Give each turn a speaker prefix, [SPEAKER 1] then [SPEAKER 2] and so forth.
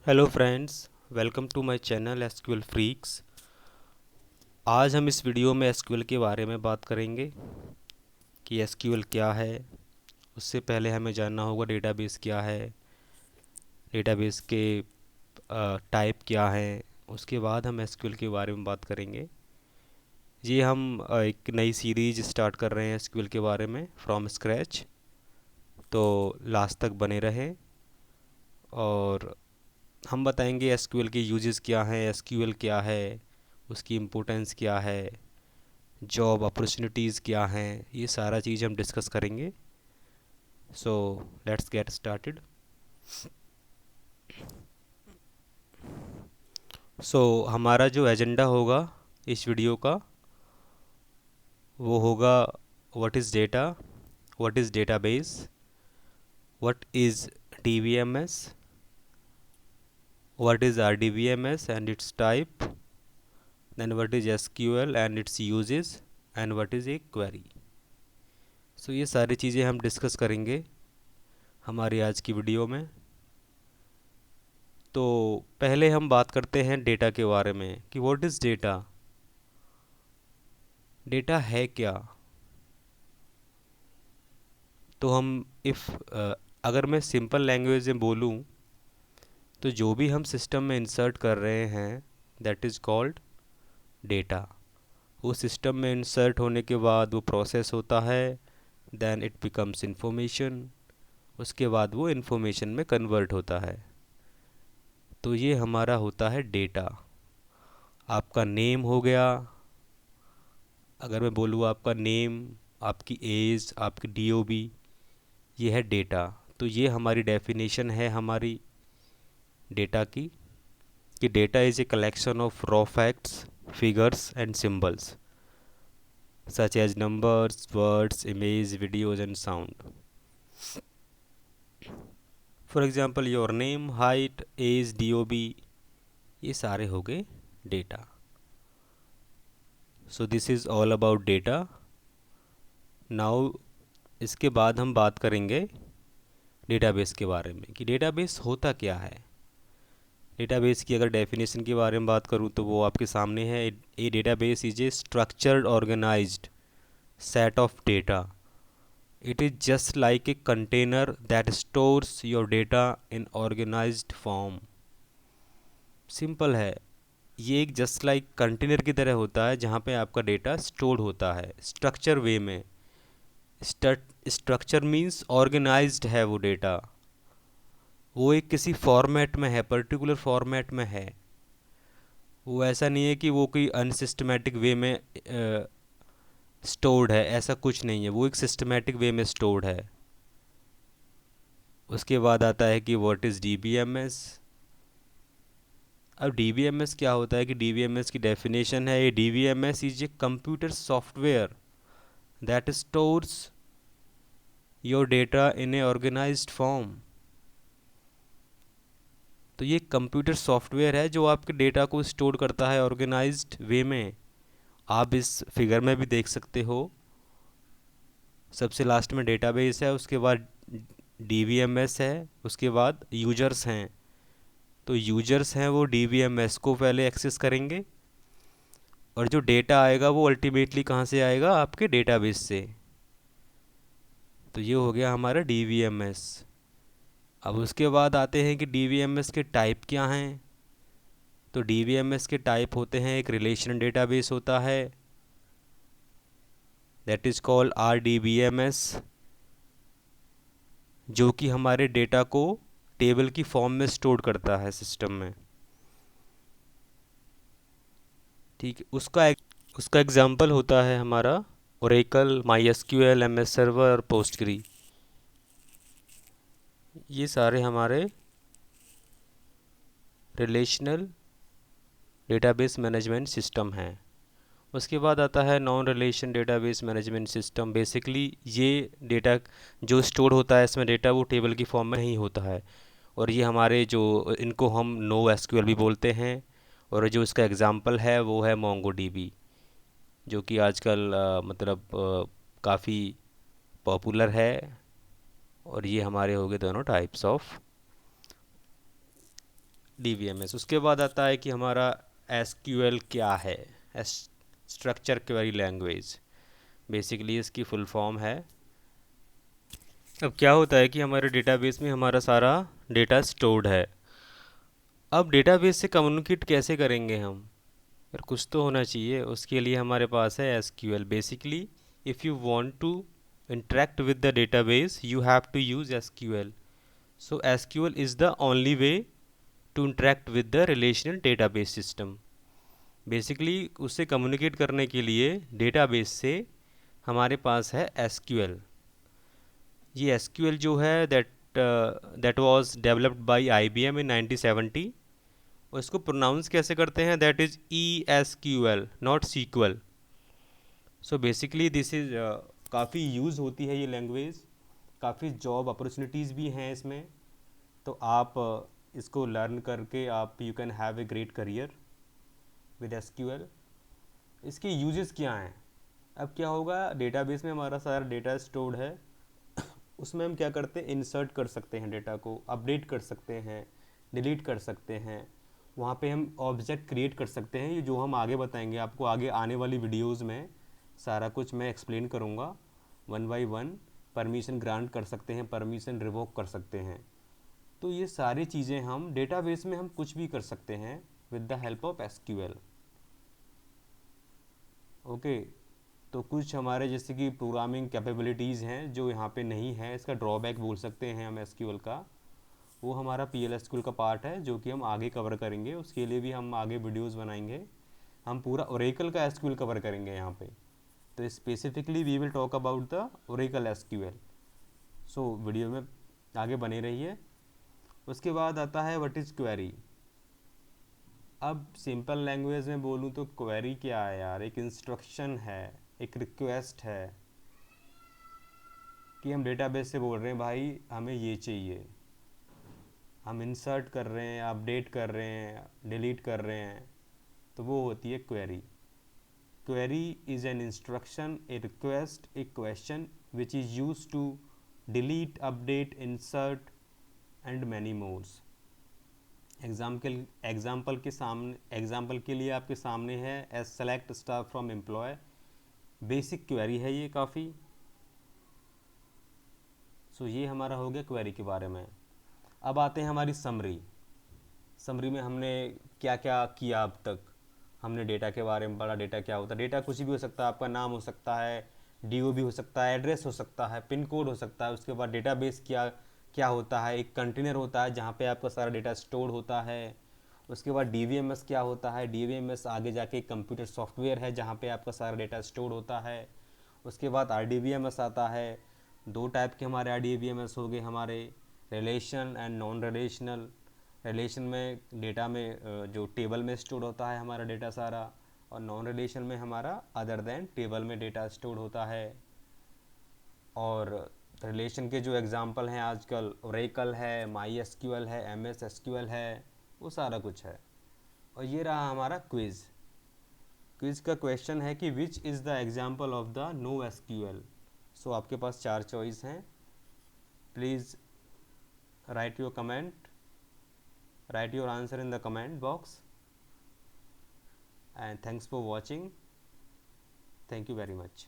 [SPEAKER 1] Hello friends, welcome to my channel SQL freaks. आज हम इस वीडियो में एसक्यूएल के बारे में बात करेंगे कि एसक्यूएल क्या है। उससे पहले हमें जानना होगा डेटाबेस क्या है, डेटाबेस के टाइप क्या हैं। उसके बाद हम एसक्यूएल के बारे में बात करेंगे। ये हम एक नई सीरीज स्टार्ट कर रहे हैं एसक्यूएल के बारे में फ्रॉम स्क्रैच, तो लास्ट तक बने रहें। और हम बताएंगे एसक्यूएल के यूजेस क्या हैं, एसक्यूएल क्या है, उसकी इम्पोर्टेंस क्या है, जॉब अपॉर्चुनिटीज़ क्या हैं, ये सारा चीज़ हम डिस्कस करेंगे। So let's get started. So हमारा जो एजेंडा होगा इस वीडियो का वो होगा what is data, what is database, what is DBMS, what is RDBMS and its type, then what is SQL and its uses, and what is a query. So ये सारी चीज़ें हम डिस्कस करेंगे हमारी आज की वीडियो में। तो पहले हम बात करते हैं डेटा के बारे में कि व्हाट इज़ डेटा, डेटा है क्या। तो हम इफ़ अगर मैं सिंपल लैंग्वेज में बोलूँ तो जो भी हम सिस्टम में इंसर्ट कर रहे हैं दैट इज़ कॉल्ड डेटा। वो सिस्टम में इंसर्ट होने के बाद वो प्रोसेस होता है, देन इट बिकम्स इंफॉर्मेशन। उसके बाद वो इंफॉर्मेशन में कन्वर्ट होता है। तो ये हमारा होता है डेटा। आपका नेम हो गया, अगर मैं बोलूँ आपका नेम, आपकी एज, आपकी डीओबी, ये है डेटा। तो ये हमारी डेफिनेशन है हमारी डेटा की कि data is a collection of raw facts, figures and symbols such as numbers, words, image, videos and sound. For example your name, height, age, DOB, ये सारे हो गए डेटा। So this is all about data. Now इसके बाद हम बात करेंगे डेटाबेस के बारे में कि डेटाबेस होता क्या है। डेटाबेस की अगर डेफिनेशन के बारे में बात करूँ तो वो आपके सामने है। A database is a structured organised set of data. It is just like a container that stores your data in organised form. Simple है, ये एक जस्ट लाइक कंटेनर की तरह होता है जहाँ पे आपका डेटा स्टोर्ड होता है स्ट्रक्चर वे में। स्ट्रक्चर मीन्स ऑर्गेनाइज्ड है वो डेटा, वो एक किसी फॉर्मेट में है, पर्टिकुलर फॉर्मेट में है। वो ऐसा नहीं है कि वो कोई अनसिस्टमेटिक वे में स्टोर्ड है, ऐसा कुछ नहीं है, वो एक सिस्टमेटिक वे में स्टोर्ड है। उसके बाद आता है कि व्हाट इज़ डीबीएमएस। अब डीबीएमएस क्या होता है कि डीबीएमएस की डेफिनेशन है, a DBMS is a computer software that stores your data in a organised form. तो ये कंप्यूटर सॉफ्टवेयर है जो आपके डेटा को स्टोर करता है ऑर्गेनाइज्ड वे में। आप इस फिगर में भी देख सकते हो, सबसे लास्ट में डेटाबेस है, उसके बाद डीबीएमएस है, उसके बाद यूजर्स हैं। तो यूजर्स हैं वो डीबीएमएस को पहले एक्सेस करेंगे और जो डेटा आएगा वो अल्टीमेटली कहाँ से आएगा, आपके डेटाबेस से। तो ये हो गया हमारा डीबीएमएस। अब उसके बाद आते हैं कि डीबीएमएस के टाइप क्या हैं। तो डीबीएमएस के टाइप होते हैं, एक रिलेशन डेटाबेस होता है दैट इज़ कॉल्ड आरडीबीएमएस, जो कि हमारे डेटा को टेबल की फॉर्म में स्टोर करता है सिस्टम में। ठीक है, उसका एग्जांपल होता है हमारा Oracle, My SQL, M S server और पोस्टग्री। ये सारे हमारे रिलेशनल डेटाबेस मैनेजमेंट सिस्टम हैं। उसके बाद आता है non relation database management system. Basically ये डेटा जो स्टोर होता है इसमें डेटा, वो टेबल की फॉर्म में नहीं होता है। और ये हमारे जो इनको हम नो एसक्यूएल भी बोलते हैं। और जो इसका एग्जांपल है वो है मोंगो डीबी, जो कि आजकल मतलब काफ़ी पॉपुलर है। और ये हमारे हो गए दोनों टाइप्स ऑफ DBMS। उसके बाद आता है कि हमारा SQL क्या है। स्ट्रक्चर क्वेरी लैंग्वेज, बेसिकली इसकी फुल फॉर्म है। अब क्या होता है कि हमारे डेटाबेस में हमारा सारा डेटा स्टोर्ड है। अब डेटाबेस से कम्युनिकेट कैसे करेंगे हम? यार कुछ तो होना चाहिए, उसके लिए हमारे पास है SQL। Basically if you want to interact with the database you have to use SQL. So SQL is the only way to interact with the relational database system. Basically उससे कम्युनिकेट करने के लिए डेटाबेस से हमारे पास है SQL। ये SQL जो है that was developed by IBM in 1970। और इसको प्रोनाउंस कैसे करते हैं? That is ESQL, not sequel. So basically this is काफ़ी यूज़ होती है ये लैंग्वेज, काफ़ी जॉब अपॉर्चुनिटीज़ भी हैं इसमें। तो आप इसको लर्न करके आप you can have a great career with SQL। इसके यूजेस क्या हैं? अब क्या होगा, डेटाबेस में हमारा सारा डेटा स्टोर्ड है, उसमें हम क्या करते हैं, इंसर्ट कर सकते हैं डेटा को, अपडेट कर सकते हैं, डिलीट कर सकते हैं। वहाँ पे हम ऑब्जेक्ट क्रिएट कर सकते हैं, ये जो हम आगे बताएंगे आपको, आगे आने वाली वीडियोज़ में सारा कुछ मैं एक्सप्लेन करूँगा one by one. Permission grant कर सकते हैं, परमिशन रिवोक कर सकते हैं। तो ये सारी चीज़ें हम डेटाबेस में हम कुछ भी कर सकते हैं with the help of SQL। Okay, तो कुछ हमारे जैसे कि प्रोग्रामिंग कैपेबिलिटीज़ हैं जो यहाँ पे नहीं है, इसका ड्रॉबैक बोल सकते हैं हम SQL का। वो हमारा PL/SQL का पार्ट है जो कि हम आगे कवर करेंगे, उसके लिए भी हम आगे वीडियोस बनाएंगे। हम पूरा ओरेकल का SQL कवर करेंगे यहाँ पे। तो specifically we will talk about the Oracle SQL। सो वीडियो में आगे बने रहिए। उसके बाद आता है व्हाट इज़ क्वेरी। अब सिंपल लैंग्वेज में बोलूँ तो क्वेरी क्या है यार? एक इंस्ट्रक्शन है, एक रिक्वेस्ट है कि हम डेटाबेस से बोल रहे हैं भाई हमें ये चाहिए, हम इंसर्ट कर रहे हैं, अपडेट कर रहे हैं, डिलीट कर रहे हैं, तो वो होती है query. Query is an instruction, a request, a question which is use to delete, update, insert and many mores. Example के लिए आपके सामने है as select staff from employ. Basic query है ये काफ़ी। सो ये हमारा हो गया क्वेरी के बारे में। अब आते हैं हमारी समरी। समरी में हमने क्या क्या किया अब तक। हमने डेटा के बारे में पढ़ा, डेटा क्या होता है। डेटा कुछ भी हो सकता है, आपका नाम हो सकता है, DOB हो सकता है, एड्रेस हो सकता है, पिन कोड हो सकता है। उसके बाद डेटाबेस क्या क्या होता है, एक कंटेनर होता है जहाँ पे आपका सारा डेटा स्टोर होता है। उसके बाद DBMS क्या होता है, DBMS आगे जाके कंप्यूटर सॉफ्टवेयर है जहाँ पे आपका सारा डेटा स्टोर होता है। उसके बाद RDBMS आता है। दो टाइप के हमारे RDBMS हो गए हमारे, relation and non relational. Relation में डेटा में जो टेबल में स्टोर होता है हमारा डेटा सारा, और नॉन रिलेशन में हमारा अदर देन टेबल में डेटा स्टोर होता है। और रिलेशन के जो एग्जांपल हैं आजकल, ओरेकल है, MySQL है, MS SQL है, वो सारा कुछ है। और ये रहा हमारा क्विज़। क्विज़ का क्वेश्चन है कि which is the example of the no SQL। सो आपके पास 4 चॉइस हैं। Please write your comment, write your answer in the comment box, and thanks for watching. Thank you very much.